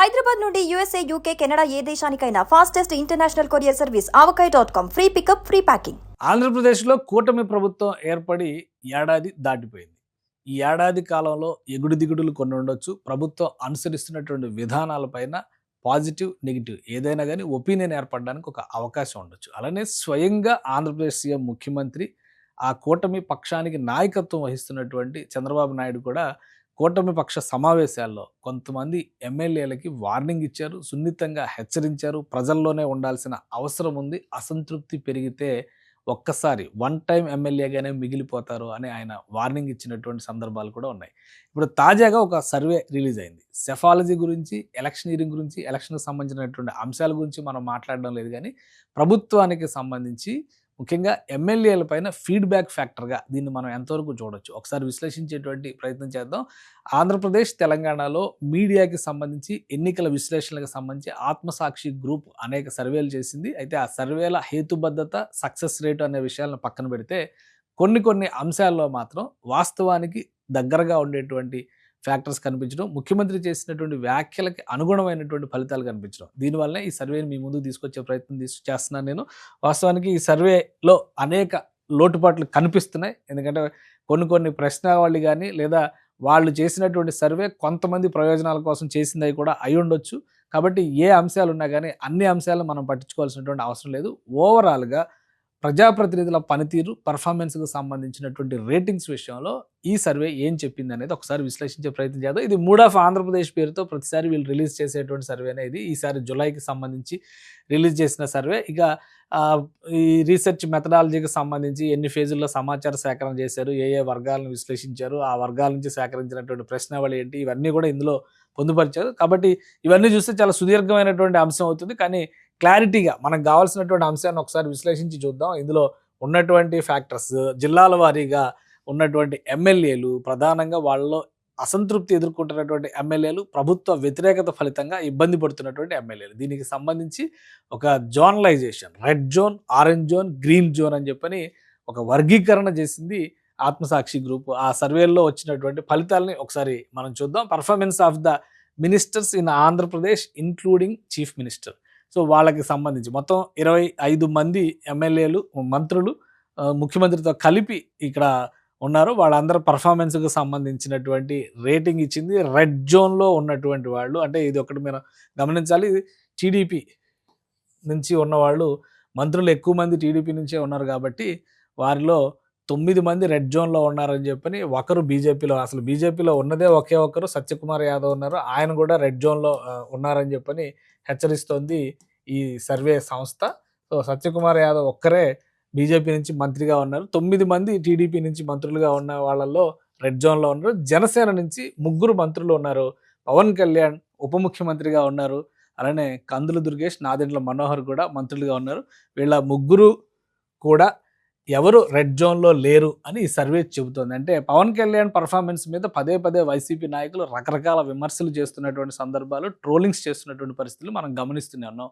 హైదరాబాద్ నుండి USA, UK, Canada ఏ దేశానికైనా fastest international courier service avocai.com. Free pickup, free packing. ఆంధ్రప్రదేశ్లో కూటమి ప్రభుత్వం ఏర్పడి ఏడాది దాటిపోయింది. ఈ ఏడాది కాలంలో ఎగుడు దిగుడులు కొన్ని ఉండొచ్చు. ప్రభుత్వం అనుసరిస్తున్నటువంటి విధానాలపైన పాజిటివ్, నెగిటివ్ ఏదైనా కానీ ఒపీనియన్ ఏర్పడడానికి ఒక అవకాశం ఉండొచ్చు. అలానే స్వయంగా ఆంధ్రప్రదేశ్ సీఎం ముఖ్యమంత్రి ఆ కూటమి పక్షానికి నాయకత్వం వహిస్తున్నటువంటి చంద్రబాబు నాయుడు కూడా కూటమి పక్ష సమావేశాల్లో కొంతమంది ఎమ్మెల్యేలకి వార్నింగ్ ఇచ్చారు, సున్నితంగా హెచ్చరించారు. ప్రజల్లోనే ఉండాల్సిన అవసరం ఉంది, అసంతృప్తి పెరిగితే ఒక్కసారి వన్ టైం ఎమ్మెల్యేగానే మిగిలిపోతారు అని ఆయన వార్నింగ్ ఇచ్చినటువంటి సందర్భాలు కూడా ఉన్నాయి. ఇప్పుడు తాజాగా ఒక సర్వే రిలీజ్ అయింది. సెఫాలజీ గురించి, ఎలక్షనీరింగ్ గురించి, ఎలక్షన్కి సంబంధించినటువంటి అంశాల గురించి మనం మాట్లాడడం లేదు, కానీ ప్రభుత్వానికి సంబంధించి ముఖ్యంగా ఎమ్మెల్యేల పైన ఫీడ్బ్యాక్ ఫ్యాక్టర్గా దీన్ని మనం ఎంతవరకు చూడొచ్చు ఒకసారి విశ్లేషించేటువంటి ప్రయత్నం చేద్దాం. ఆంధ్రప్రదేశ్, తెలంగాణలో మీడియాకి సంబంధించి, ఎన్నికల విశ్లేషణలకు సంబంధించి ఆత్మసాక్షి గ్రూప్ అనేక సర్వేలు చేసింది. అయితే ఆ సర్వేల హేతుబద్ధత, సక్సెస్ రేటు అనే విషయాలను పక్కన పెడితే కొన్ని అంశాల్లో మాత్రం వాస్తవానికి దగ్గరగా ఉండేటువంటి ఫ్యాక్టర్స్ కనిపించడం, ముఖ్యమంత్రి చేసినటువంటి వ్యాఖ్యలకి అనుగుణమైనటువంటి ఫలితాలు కనిపించడం, దీనివల్లనే ఈ సర్వేని మీ ముందుకు తీసుకొచ్చే ప్రయత్నం చేస్తున్నాను నేను. వాస్తవానికి ఈ సర్వేలో అనేక లోటుపాట్లు కనిపిస్తున్నాయి. ఎందుకంటే కొన్ని ప్రశ్నావళి కానీ లేదా వాళ్ళు చేసినటువంటి సర్వే కొంతమంది ప్రయోజనాల కోసం చేసింది కూడా అయి ఉండొచ్చు. కాబట్టి ఏ అంశాలు ఉన్నా కానీ అన్ని అంశాలను మనం పట్టించుకోవాల్సినటువంటి అవసరం లేదు. ఓవరాల్గా ప్రజాప్రతినిధుల పనితీరు, పర్ఫార్మెన్స్కు సంబంధించినటువంటి రేటింగ్స్ విషయంలో ఈ సర్వే ఏం చెప్పింది అనేది ఒకసారి విశ్లేషించే ప్రయత్నం చేద్దాం. ఇది మూడ్ ఆఫ్ ఆంధ్రప్రదేశ్ పేరుతో ప్రతిసారి వీళ్ళు రిలీజ్ చేసేటువంటి సర్వేనే ఇది. ఈసారి జులైకి సంబంధించి రిలీజ్ చేసిన సర్వే. ఇక ఈ రీసెర్చ్ మెథడాలజీకి సంబంధించి ఎన్ని ఫేజుల్లో సమాచార సేకరణ చేశారు, ఏ వర్గాలను విశ్లేషించారు, ఆ వర్గాల నుంచి సేకరించినటువంటి ప్రశ్నావళి ఏంటి, ఇవన్నీ కూడా ఇందులో పొందుపరిచారు. కాబట్టి ఇవన్నీ చూస్తే చాలా సుదీర్ఘమైనటువంటి అంశం అవుతుంది. కానీ క్లారిటీగా మనకు కావాల్సినటువంటి అంశాన్ని ఒకసారి విశ్లేషించి చూద్దాం. ఇందులో ఉన్నటువంటి ఫ్యాక్టర్స్, జిల్లాల వారీగా ఉన్నటువంటి ఎమ్మెల్యేలు, ప్రధానంగా వాళ్ళలో అసంతృప్తి ఎదుర్కొంటున్నటువంటి ఎమ్మెల్యేలు, ప్రభుత్వ వ్యతిరేకత ఫలితంగా ఇబ్బంది పడుతున్నటువంటి ఎమ్మెల్యేలు, దీనికి సంబంధించి ఒక zonalisation, red zone, orange zone, green zone అని చెప్పని ఒక వర్గీకరణ చేసింది ఆత్మసాక్షి గ్రూప్. ఆ సర్వేల్లో వచ్చినటువంటి ఫలితాలని ఒకసారి మనం చూద్దాం. Performance of the ministers in Andhra Pradesh including chief minister. So వాళ్ళకి సంబంధించి మొత్తం 25 మంది ఎమ్మెల్యేలు, మంత్రులు ముఖ్యమంత్రితో కలిపి ఇక్కడ ఉన్నారు. వాళ్ళందరూ పర్ఫార్మెన్స్కి సంబంధించినటువంటి రేటింగ్ ఇచ్చింది. రెడ్ జోన్లో ఉన్నటువంటి వాళ్ళు, అంటే ఇది ఒకటి మీరు గమనించాలి, టీడీపీ నుంచి ఉన్నవాళ్ళు, మంత్రులు ఎక్కువ మంది టీడీపీ నుంచే ఉన్నారు కాబట్టి వారిలో 9 మంది రెడ్ జోన్లో ఉన్నారని చెప్పని, ఒకరు బీజేపీలో, అసలు బీజేపీలో ఉన్నదే ఒకే ఒక్కరు సత్యకుమార్ యాదవ్ ఉన్నారు, ఆయన కూడా రెడ్ జోన్లో ఉన్నారని చెప్పని హెచ్చరిస్తోంది ఈ సర్వే సంస్థ. సో సత్యకుమార్ యాదవ్ ఒక్కరే బీజేపీ నుంచి మంత్రిగా ఉన్నారు. 9 మంది టీడీపీ నుంచి మంత్రులుగా ఉన్న వాళ్ళల్లో రెడ్ జోన్లో ఉన్నారు. జనసేన నుంచి 3 మంత్రులు ఉన్నారు. పవన్ కళ్యాణ్ ఉప ముఖ్యమంత్రిగా ఉన్నారు. అలానే కందుల దుర్గేష్, నాదెండ్ల మనోహర్ కూడా మంత్రులుగా ఉన్నారు. వీళ్ళ 3 కూడా ఎవరు రెడ్ జోన్లో లేరు అని ఈ సర్వే చెబుతోంది. అంటే పవన్ కళ్యాణ్ పర్ఫార్మెన్స్ మీద పదే వైసీపీ నాయకులు రకరకాల విమర్శలు చేస్తున్నటువంటి సందర్భాలు, ట్రోలింగ్స్ చేస్తున్నటువంటి పరిస్థితులు మనం గమనిస్తూనే ఉన్నాం.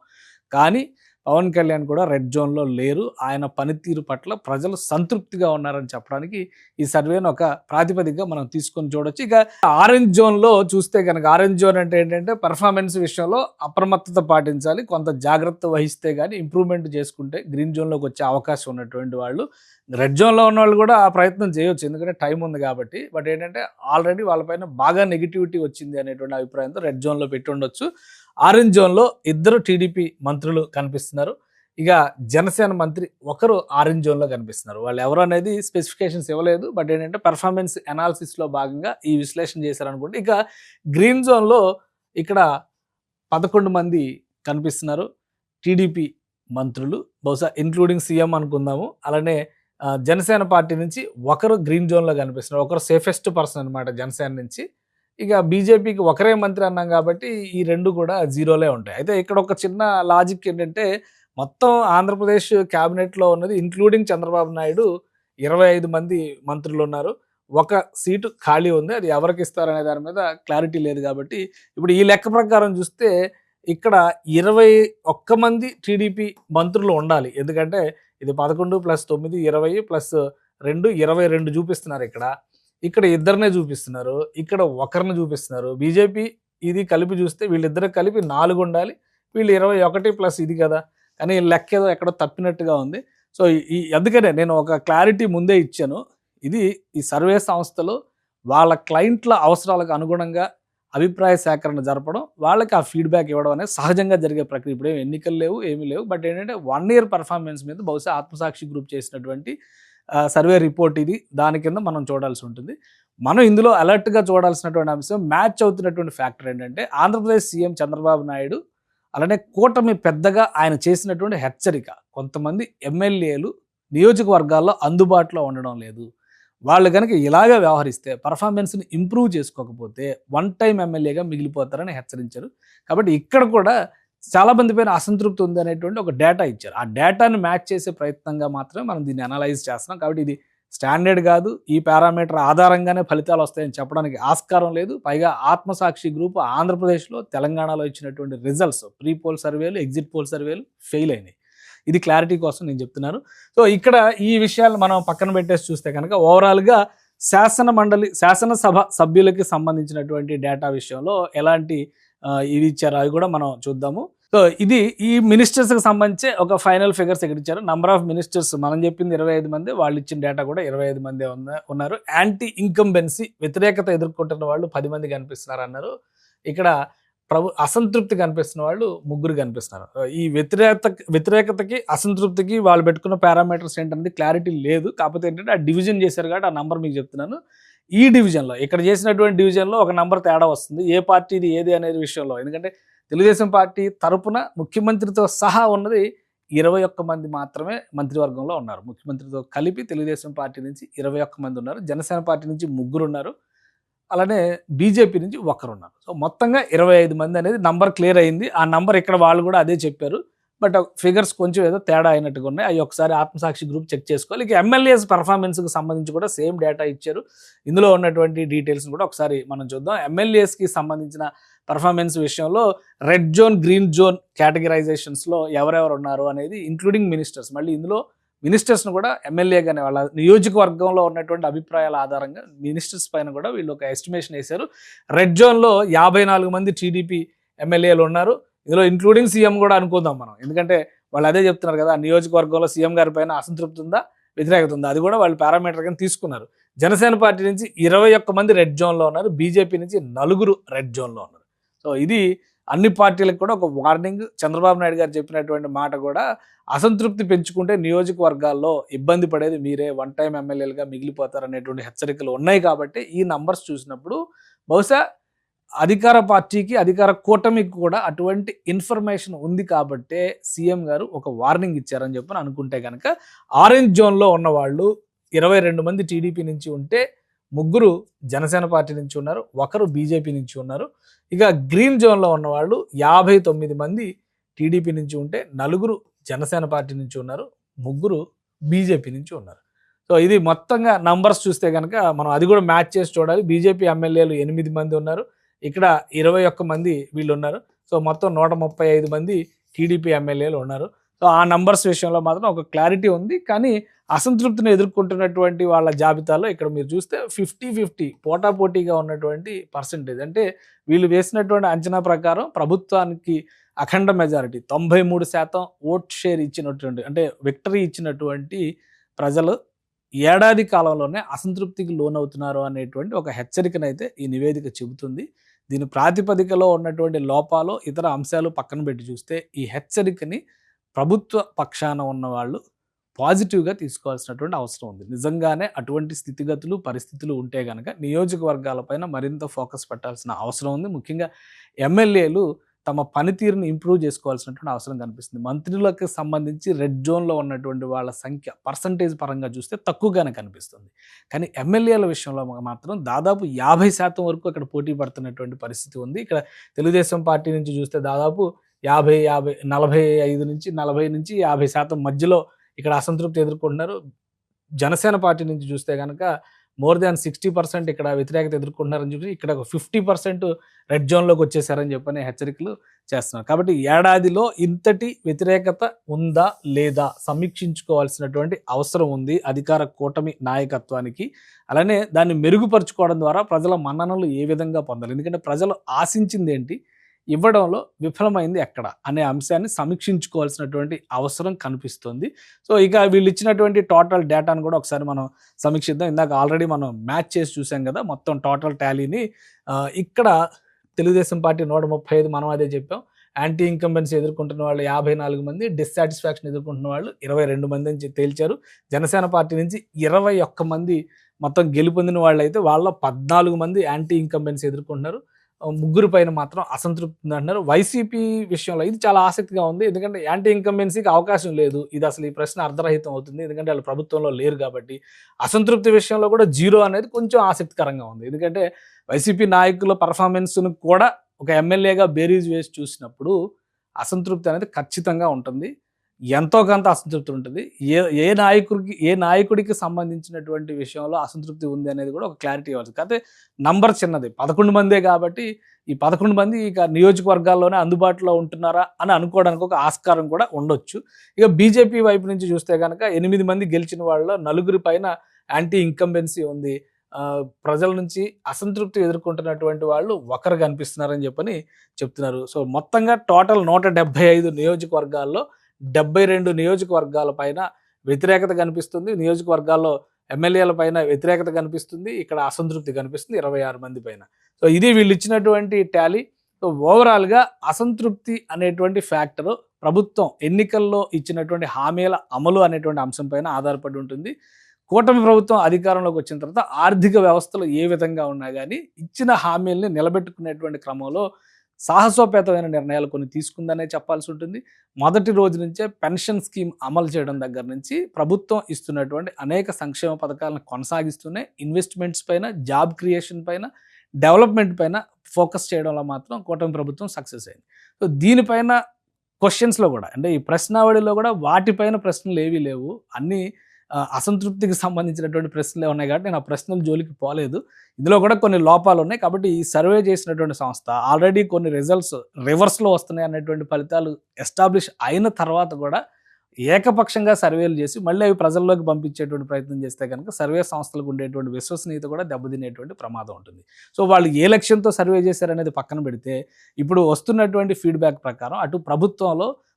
కానీ పవన్ కళ్యాణ్ కూడా రెడ్ జోన్లో లేరు. ఆయన పనితీరు పట్ల ప్రజలు సంతృప్తిగా ఉన్నారని చెప్పడానికి ఈ సర్వేను ఒక ప్రాతిపదికగా మనం తీసుకొని చూడొచ్చు. ఇక ఆరెంజ్ జోన్లో చూస్తే కనుక, ఆరెంజ్ జోన్ అంటే ఏంటంటే పర్ఫార్మెన్స్ విషయంలో అప్రమత్తత పాటించాలి, కొంత జాగ్రత్త వహిస్తే కానీ ఇంప్రూవ్మెంట్ చేసుకుంటే గ్రీన్ జోన్లోకి వచ్చే అవకాశం ఉన్నటువంటి వాళ్ళు. రెడ్ జోన్లో ఉన్న వాళ్ళు కూడా ఆ ప్రయత్నం చేయొచ్చు, ఎందుకంటే టైం ఉంది కాబట్టి. బట్ ఏంటంటే ఆల్రెడీ వాళ్ళపైన బాగా నెగిటివిటీ వచ్చింది అనేటువంటి అభిప్రాయంతో రెడ్ జోన్లో పెట్టి ఉండొచ్చు. ఆరెంజ్ జోన్లో 2 టీడీపీ మంత్రులు కనిపిస్తున్నారు. ఇక జనసేన మంత్రి ఒకరు ఆరెంజ్ జోన్లో కనిపిస్తున్నారు. వాళ్ళు ఎవరు అనేది స్పెసిఫికేషన్స్ ఇవ్వలేదు. బట్ ఏంటంటే పెర్ఫార్మెన్స్ అనాలిసిస్లో భాగంగా ఈ విశ్లేషణ చేశారనుకోండి. ఇక గ్రీన్ జోన్లో ఇక్కడ 11 మంది కనిపిస్తున్నారు టీడీపీ మంత్రులు, బహుశా ఇంక్లూడింగ్ సీఎం అనుకుందాము. అలానే జనసేన పార్టీ నుంచి ఒకరు గ్రీన్ జోన్లో కనిపిస్తున్నారు. ఒకరు సేఫెస్ట్ పర్సన్ అనమాట జనసేన నుంచి. ఇక బీజేపీకి ఒకరే మంత్రి అన్నాం కాబట్టి ఈ 2 కూడా జీరోలే ఉంటాయి. అయితే ఇక్కడ ఒక చిన్న లాజిక్ ఏంటంటే, మొత్తం ఆంధ్రప్రదేశ్ క్యాబినెట్లో ఉన్నది ఇంక్లూడింగ్ చంద్రబాబు నాయుడు 25 మంది మంత్రులు ఉన్నారు. ఒక సీటు ఖాళీ ఉంది, అది ఎవరికి ఇస్తారనే దాని మీద క్లారిటీ లేదు. కాబట్టి ఇప్పుడు ఈ లెక్క ప్రకారం చూస్తే ఇక్కడ 21 మంది టీడీపీ మంత్రులు ఉండాలి. ఎందుకంటే ఇది 11 + 9 20 + 2 22 చూపిస్తున్నారు. ఇక్కడ ఇద్దరినే చూపిస్తున్నారు, ఇక్కడ ఒకరిని చూపిస్తున్నారు. బీజేపీ ఇది కలిపి చూస్తే వీళ్ళిద్దరు కలిపి 4 ఉండాలి, వీళ్ళు 21 ప్లస్ ఇది కదా, కానీ లెక్క ఏదో ఎక్కడో తప్పినట్టుగా ఉంది. సో అందుకనే నేను ఒక క్లారిటీ ముందే ఇచ్చాను. ఇది ఈ సర్వే సంస్థలు వాళ్ళ క్లయింట్ల అవసరాలకు అనుగుణంగా అభిప్రాయ సేకరణ జరపడం, వాళ్ళకి ఆ ఫీడ్బ్యాక్ ఇవ్వడం అనేది సహజంగా జరిగే ప్రక్రియ. ఇప్పుడు ఎన్నికలు లేవు, ఏమీ లేవు. బట్ ఏంటంటే 1 ఇయర్ పర్ఫార్మెన్స్ మీద బహుశా ఆత్మసాక్షి గ్రూప్ చేసినటువంటి సర్వే రిపోర్ట్ ఇది. దాని కింద మనం చూడాల్సి ఉంటుంది. మనం ఇందులో అలర్ట్గా చూడాల్సినటువంటి అంశం, మ్యాచ్ అవుతున్నటువంటి ఫ్యాక్టర్ ఏంటంటే ఆంధ్రప్రదేశ్ సీఎం చంద్రబాబు నాయుడు అలానే కూటమి పెద్దగా ఆయన చేసినటువంటి హెచ్చరిక, కొంతమంది ఎమ్మెల్యేలు నియోజకవర్గాల్లో అందుబాటులో ఉండడం లేదు, వాళ్ళు కనుక ఇలాగే వ్యవహరిస్తే పర్ఫార్మెన్స్ని ఇంప్రూవ్ చేసుకోకపోతే 1 టైం ఎమ్మెల్యేగా మిగిలిపోతారని హెచ్చరించారు. కాబట్టి ఇక్కడ కూడా చాలామంది పైన అసంతృప్తి ఉంది అనేటువంటి ఒక డేటా ఇచ్చారు. ఆ డేటాని మ్యాచ్ చేసే ప్రయత్నంగా మాత్రమే మనం దీన్ని అనలైజ్ చేస్తున్నాం. కాబట్టి ఇది స్టాండర్డ్ కాదు, ఈ పారామీటర్ ఆధారంగానే ఫలితాలు వస్తాయని చెప్పడానికి ఆస్కారం లేదు. పైగా ఆత్మసాక్షి గ్రూప్ ఆంధ్రప్రదేశ్లో, తెలంగాణలో ఇచ్చినటువంటి రిజల్ట్స్, ప్రీ పోల్ సర్వేలు, ఎగ్జిట్ పోల్ సర్వేలు ఫెయిల్ అయినాయి. ఇది క్లారిటీ కోసం నేను చెప్తున్నాను. సో ఇక్కడ ఈ విషయాలు మనం పక్కన పెట్టేసి చూస్తే కనుక ఓవరాల్గా శాసనసభ సభ్యులకి సంబంధించినటువంటి డేటా విషయంలో ఎలాంటి ఇవి ఇచ్చారో అవి కూడా మనం చూద్దాము. సో ఇది ఈ మినిస్టర్స్కి సంబంధించి ఒక ఫైనల్ ఫిగర్స్ ఇక్కడ ఇచ్చారు. నంబర్ ఆఫ్ మినిస్టర్స్ మనం చెప్పింది 25 మంది, వాళ్ళు ఇచ్చిన డేటా కూడా 25 మంది ఉన్నారు. యాంటీ ఇన్కంబెన్సీ, వ్యతిరేకత ఎదుర్కొంటున్న వాళ్ళు 10 మంది కనిపిస్తున్నారు అన్నారు. ఇక్కడ అసంతృప్తి కనిపిస్తున్న వాళ్ళు 3 కనిపిస్తున్నారు. ఈ వ్యతిరేకతకి అసంతృప్తికి వాళ్ళు పెట్టుకున్న పారామీటర్స్ ఏంటనేది క్లారిటీ లేదు. కాకపోతే ఏంటంటే ఆ డివిజన్ చేశారు కాబట్టి ఆ నంబర్ మీకు చెప్తున్నాను. ఈ డివిజన్లో, ఇక్కడ చేసినటువంటి డివిజన్లో ఒక నంబర్ తేడా వస్తుంది, ఏ పార్టీది ఏది అనేది విషయంలో. ఎందుకంటే తెలుగుదేశం పార్టీ తరపున ముఖ్యమంత్రితో సహా ఉన్నది 21 మంది మాత్రమే మంత్రివర్గంలో ఉన్నారు. ముఖ్యమంత్రితో కలిపి తెలుగుదేశం పార్టీ నుంచి 21 మంది ఉన్నారు, జనసేన పార్టీ నుంచి 3 ఉన్నారు, అలానే బీజేపీ నుంచి 1 ఉన్నారు. సో మొత్తంగా 25 మంది అనేది నంబర్ క్లియర్ అయింది. ఆ నంబర్ ఇక్కడ వాళ్ళు కూడా అదే చెప్పారు. బట్ ఫిగర్స్ కొంచెం ఏదో తేడా అయినట్టుగా ఉన్నాయి. అవి ఒకసారి ఆత్మసాక్షి గ్రూప్ చెక్ చేసుకోవాలి. ఇక ఎమ్మెల్యేస్ పర్ఫార్మెన్స్కి సంబంధించి కూడా సేమ్ డేటా ఇచ్చారు. ఇందులో ఉన్నటువంటి డీటెయిల్స్ని కూడా ఒకసారి మనం చూద్దాం. ఎమ్మెల్యేస్కి సంబంధించిన పర్ఫార్మెన్స్ విషయంలో రెడ్ జోన్, గ్రీన్ జోన్ కేటగిరైజేషన్స్లో ఎవరెవరు ఉన్నారు అనేది ఇంక్లూడింగ్ మినిస్టర్స్. మళ్ళీ ఇందులో మినిస్టర్స్ను కూడా ఎమ్మెల్యేగానే వాళ్ళ నియోజకవర్గంలో ఉన్నటువంటి అభిప్రాయాల ఆధారంగా మినిస్టర్స్ పైన కూడా వీళ్ళు ఒక ఎస్టిమేషన్ వేశారు. రెడ్ జోన్లో 54 మంది టీడీపీ ఎమ్మెల్యేలు ఉన్నారు. ఇందులో ఇంక్లూడింగ్ సీఎం కూడా అనుకుందాం మనం, ఎందుకంటే వాళ్ళు అదే చెప్తున్నారు కదా, నియోజకవర్గంలో సీఎం గారి పైన అసంతృప్తి ఉందా, వ్యతిరేకత ఉందా, అది కూడా వాళ్ళు పారామీటర్ గా తీసుకున్నారు. జనసేన పార్టీ నుంచి 21 మంది రెడ్ జోన్లో ఉన్నారు, బీజేపీ నుంచి 4 రెడ్ జోన్లో ఉన్నారు. సో ఇది అన్ని పార్టీలకు కూడా ఒక వార్నింగ్. చంద్రబాబు నాయుడు గారు చెప్పినటువంటి మాట కూడా, అసంతృప్తి పెంచుకుంటే నియోజకవర్గాల్లో ఇబ్బంది పడేది మీరే, 1 టైం ఎమ్మెల్యేలుగా మిగిలిపోతారు అనేటువంటి హెచ్చరికలు ఉన్నాయి. కాబట్టి ఈ నంబర్స్ చూసినప్పుడు బహుశా అధికార పార్టీకి, అధికార కూటమికి కూడా అటువంటి ఇన్ఫర్మేషన్ ఉంది కాబట్టే సీఎం గారు ఒక వార్నింగ్ ఇచ్చారని చెప్పని అనుకుంటే కనుక, ఆరెంజ్ జోన్లో ఉన్న వాళ్ళు 22 మంది టీడీపీ నుంచి ఉంటే 3 జనసేన పార్టీ నుంచి ఉన్నారు, 1 బీజేపీ నుంచి ఉన్నారు. ఇక గ్రీన్ జోన్లో ఉన్న వాళ్ళు 59 మంది టీడీపీ నుంచి ఉంటే 4 జనసేన పార్టీ నుంచి ఉన్నారు, 3 బీజేపీ నుంచి ఉన్నారు. సో ఇది మొత్తంగా నంబర్స్ చూస్తే కనుక మనం అది కూడా మ్యాచ్ చేసి చూడాలి. బీజేపీ ఎమ్మెల్యేలు 8 మంది ఉన్నారు, ఇక్కడ 21 మంది వీళ్ళు ఉన్నారు. సో మొత్తం 135 మంది టీడీపీ ఎమ్మెల్యేలు ఉన్నారు. సో ఆ నంబర్స్ విషయంలో మాత్రం ఒక క్లారిటీ ఉంది. కానీ అసంతృప్తిని ఎదుర్కొంటున్నటువంటి వాళ్ళ జాబితాలో ఇక్కడ మీరు చూస్తే 50-50 పోటాపోటీగా ఉన్నటువంటి పర్సంటేజ్. అంటే వీళ్ళు వేసినటువంటి అంచనా ప్రకారం ప్రభుత్వానికి అఖండ మెజారిటీ 93% ఓట్ షేర్ ఇచ్చినటువంటి, అంటే విక్టరీ ఇచ్చినటువంటి ప్రజలు ఏడాది కాలంలోనే అసంతృప్తికి లోనవుతున్నారు అనేటువంటి ఒక హెచ్చరికనైతే ఈ నివేదిక చెబుతుంది. దీని ప్రాతిపదికలో ఉన్నటువంటి లోపాలు, ఇతర అంశాలు పక్కన పెట్టి చూస్తే ఈ హెచ్చరికని ప్రభుత్వ పక్షాన ఉన్న వాళ్ళు పాజిటివ్గా తీసుకోవాల్సినటువంటి అవసరం ఉంది. నిజంగానే అటువంటి స్థితిగతులు, పరిస్థితులు ఉంటే కనుక నియోజకవర్గాలపైన మరింత ఫోకస్ పెట్టాల్సిన అవసరం ఉంది. ముఖ్యంగా ఎమ్మెల్యేలు తమ పనితీరుని ఇంప్రూవ్ చేసుకోవాల్సినటువంటి అవసరం కనిపిస్తుంది. మంత్రులకు సంబంధించి రెడ్ జోన్లో ఉన్నటువంటి వాళ్ళ సంఖ్య పర్సంటేజ్ పరంగా చూస్తే తక్కువగానే కనిపిస్తుంది. కానీ ఎమ్మెల్యేల విషయంలో మాత్రం దాదాపు 50% వరకు అక్కడ పోటీ పడుతున్నటువంటి పరిస్థితి ఉంది. ఇక్కడ తెలుగుదేశం పార్టీ నుంచి చూస్తే దాదాపు 45 నుంచి 50% మధ్యలో ఇక్కడ అసంతృప్తి ఎదుర్కొంటున్నారు. జనసేన పార్టీ నుంచి చూస్తే కనుక మోర్ దాన్ 60% ఇక్కడ వ్యతిరేకత ఎదుర్కొంటున్నారని చెప్పి ఇక్కడ ఒక 50% రెడ్ జోన్లోకి వచ్చేసారని చెప్పని హెచ్చరికలు చేస్తున్నారు. కాబట్టి ఏడాదిలో ఇంతటి వ్యతిరేకత ఉందా లేదా సమీక్షించుకోవాల్సినటువంటి అవసరం ఉంది అధికార కూటమి నాయకత్వానికి. అలానే దాన్ని మెరుగుపరుచుకోవడం ద్వారా ప్రజల మన్ననలు ఏ విధంగా పొందాలి, ఎందుకంటే ప్రజలు ఆశించింది ఏంటి, ఇవ్వడంలో విఫలమైంది ఎక్కడ అనే అంశాన్ని సమీక్షించుకోవాల్సినటువంటి అవసరం కనిపిస్తుంది. సో ఇక వీళ్ళు ఇచ్చినటువంటి టోటల్ డేటాను కూడా ఒకసారి మనం సమీక్షిద్దాం. ఇందాక ఆల్రెడీ మనం మ్యాచ్ చేసి చూసాం కదా మొత్తం టోటల్ టాలీని. ఇక్కడ తెలుగుదేశం పార్టీ 135, మనం అదే చెప్పాం. యాంటీ ఇన్కంబెన్సీ ఎదుర్కొంటున్న వాళ్ళు 54 మంది, డిస్సాటిస్ఫాక్షన్ ఎదుర్కొంటున్న వాళ్ళు 22 మంది నుంచి తేల్చారు. జనసేన పార్టీ నుంచి 21 మంది మొత్తం గెలుపొందిన వాళ్ళు అయితే వాళ్ళ 14 మంది యాంటీ ఇన్కంబెన్సీ ఎదుర్కొంటున్నారు. 3 పైన మాత్రం అసంతృప్తి ఉందంటున్నారు. వైసీపీ విషయంలో ఇది చాలా ఆసక్తిగా ఉంది, ఎందుకంటే యాంటీ ఇన్కంబెన్సీకి అవకాశం లేదు. ఇది అసలు ఈ ప్రశ్న అర్ధరహితం అవుతుంది, ఎందుకంటే వాళ్ళు ప్రభుత్వంలో లేరు కాబట్టి. అసంతృప్తి విషయంలో కూడా 0 అనేది కొంచెం ఆసక్తికరంగా ఉంది, ఎందుకంటే వైసీపీ నాయకుల పర్ఫార్మెన్స్ను కూడా ఒక ఎమ్మెల్యేగా బేరీజ్ వేసి చూసినప్పుడు అసంతృప్తి అనేది ఖచ్చితంగా ఉంటుంది, ఎంతో కొంత అసంతృప్తి ఉంటుంది. ఏ నాయకుడికి సంబంధించినటువంటి విషయంలో అసంతృప్తి ఉంది అనేది కూడా ఒక క్లారిటీ ఇవ్వాలి. కాకపోతే నంబర్ చిన్నది, 11 మందే కాబట్టి ఈ 11 మంది ఇక నియోజకవర్గాల్లోనే అందుబాటులో ఉంటున్నారా అని అనుకోవడానికి ఒక ఆస్కారం కూడా ఉండొచ్చు. ఇక బీజేపీ వైపు నుంచి చూస్తే కనుక 8 మంది గెలిచిన వాళ్ళలో 4 పైన యాంటీ ఇన్కంబెన్సీ ఉంది. ప్రజల నుంచి అసంతృప్తి ఎదుర్కొంటున్నటువంటి వాళ్ళు ఒకరు కనిపిస్తున్నారని చెప్పని చెప్తున్నారు. సో మొత్తంగా టోటల్ 175 నియోజకవర్గాల్లో 72 నియోజకవర్గాల పైన వ్యతిరేకత కనిపిస్తుంది. నియోజకవర్గాల్లో ఎమ్మెల్యేల పైన వ్యతిరేకత కనిపిస్తుంది, ఇక్కడ అసంతృప్తి కనిపిస్తుంది 26 మంది పైన. సో ఇది వీళ్ళు ఇచ్చినటువంటి టాలీ. సో ఓవరాల్గా అసంతృప్తి అనేటువంటి ఫ్యాక్టరు ప్రభుత్వం ఎన్నికల్లో ఇచ్చినటువంటి హామీల అమలు అనేటువంటి అంశం పైన ఆధారపడి ఉంటుంది. కూటమి ప్రభుత్వం అధికారంలోకి వచ్చిన తర్వాత ఆర్థిక వ్యవస్థలు ఏ విధంగా ఉన్నా కానీ ఇచ్చిన హామీల్ని నిలబెట్టుకునేటువంటి క్రమంలో సాహసోపేతమైన నిర్ణయాలు కొన్ని తీసుకుందనే చెప్పాల్సి ఉంటుంది. మొదటి రోజు నుంచే పెన్షన్ స్కీమ్ అమలు చేయడం దగ్గర నుంచి ప్రభుత్వం ఇస్తున్నటువంటి అనేక సంక్షేమ పథకాలను కొనసాగిస్తూనే ఇన్వెస్ట్మెంట్స్ పైన, జాబ్ క్రియేషన్ పైన, డెవలప్మెంట్ పైన ఫోకస్ చేయడంలో మాత్రం కూటమి ప్రభుత్వం సక్సెస్ అయింది. సో దీనిపైన క్వశ్చన్స్లో కూడా, అంటే ఈ ప్రశ్నావళిలో కూడా వాటిపైన ప్రశ్నలు ఏవీ లేవు, అన్నీ అసంతృప్తికి సంబంధించినటువంటి ప్రశ్నలే ఉన్నాయి కాబట్టి నేను ఆ ప్రశ్నల జోలికి పోలేదు. ఇందులో కూడా కొన్ని లోపాలు ఉన్నాయి కాబట్టి ఈ సర్వే చేసినటువంటి సంస్థ ఆల్రెడీ కొన్ని రిజల్ట్స్ రివర్స్లో వస్తున్నాయి అనేటువంటి ఫలితాలు ఎస్టాబ్లిష్ అయిన తర్వాత కూడా ఏకపక్షంగా సర్వేలు చేసి మళ్ళీ అవి ప్రజల్లోకి పంపించేటువంటి ప్రయత్నం చేస్తే కనుక సర్వే సంస్థలకు ఉండేటువంటి విశ్వసనీయత కూడా దెబ్బతినేటువంటి ప్రమాదం ఉంటుంది. సో వాళ్ళు ఏ లక్ష్యంతో సర్వే చేశారనేది పక్కన పెడితే ఇప్పుడు వస్తున్నటువంటి ఫీడ్బ్యాక్ ప్రకారం అటు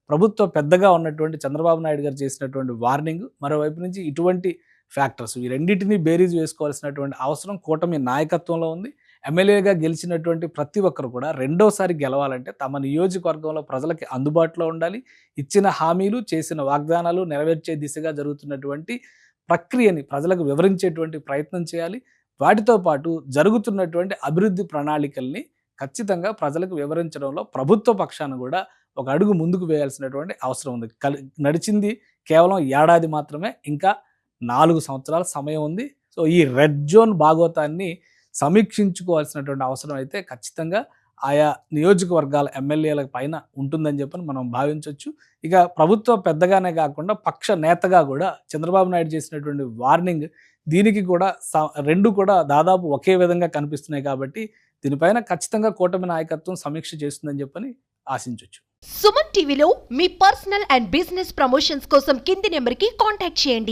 ప్రభుత్వ పెద్దగా ఉన్నటువంటి చంద్రబాబు నాయుడు గారు చేసినటువంటి వార్నింగ్, మరోవైపు నుంచి ఇటువంటి ఫ్యాక్టర్స్, ఈ రెండింటినీ బేరీజ్ వేసుకోవాల్సినటువంటి అవసరం కూటమి నాయకత్వంలో ఉంది. ఎమ్మెల్యేగా గెలిచినటువంటి ప్రతి ఒక్కరు కూడా రెండోసారి గెలవాలంటే తమ నియోజకవర్గంలో ప్రజలకి అందుబాటులో ఉండాలి. ఇచ్చిన హామీలు, చేసిన వాగ్దానాలు నెరవేర్చే దిశగా జరుగుతున్నటువంటి ప్రక్రియని ప్రజలకు వివరించేటువంటి ప్రయత్నం చేయాలి. వాటితో పాటు జరుగుతున్నటువంటి అభివృద్ధి ప్రణాళికల్ని ఖచ్చితంగా ప్రజలకు వివరించడంలో ప్రభుత్వ పక్షాన కూడా ఒక అడుగు ముందుకు వేయాల్సినటువంటి అవసరం ఉంది. నడిచింది కేవలం ఏడాది మాత్రమే, ఇంకా 4 సంవత్సరాల సమయం ఉంది. సో ఈ రెడ్ జోన్ భాగోతాన్ని సమీక్షించుకోవాల్సినటువంటి అవసరం అయితే ఖచ్చితంగా ఆయా నియోజకవర్గాల ఎమ్మెల్యేల పైన ఉంటుందని చెప్పని మనం భావించవచ్చు. ఇక ప్రభుత్వం పెద్దగానే కాకుండా పక్ష నేతగా కూడా చంద్రబాబు నాయుడు చేసినటువంటి వార్నింగ్, దీనికి కూడా రెండు కూడా దాదాపు ఒకే విధంగా కనిపిస్తున్నాయి కాబట్టి దీనిపైన ఖచ్చితంగా కూటమి నాయకత్వం సమీక్ష చేస్తుందని చెప్పని ఆశించవచ్చు. సుమన్ టీవీలో మీ పర్సనల్ అండ్ బిజినెస్ ప్రమోషన్స్ కోసం కింది నెంబర్కి కాంటాక్ట్ చేయండి.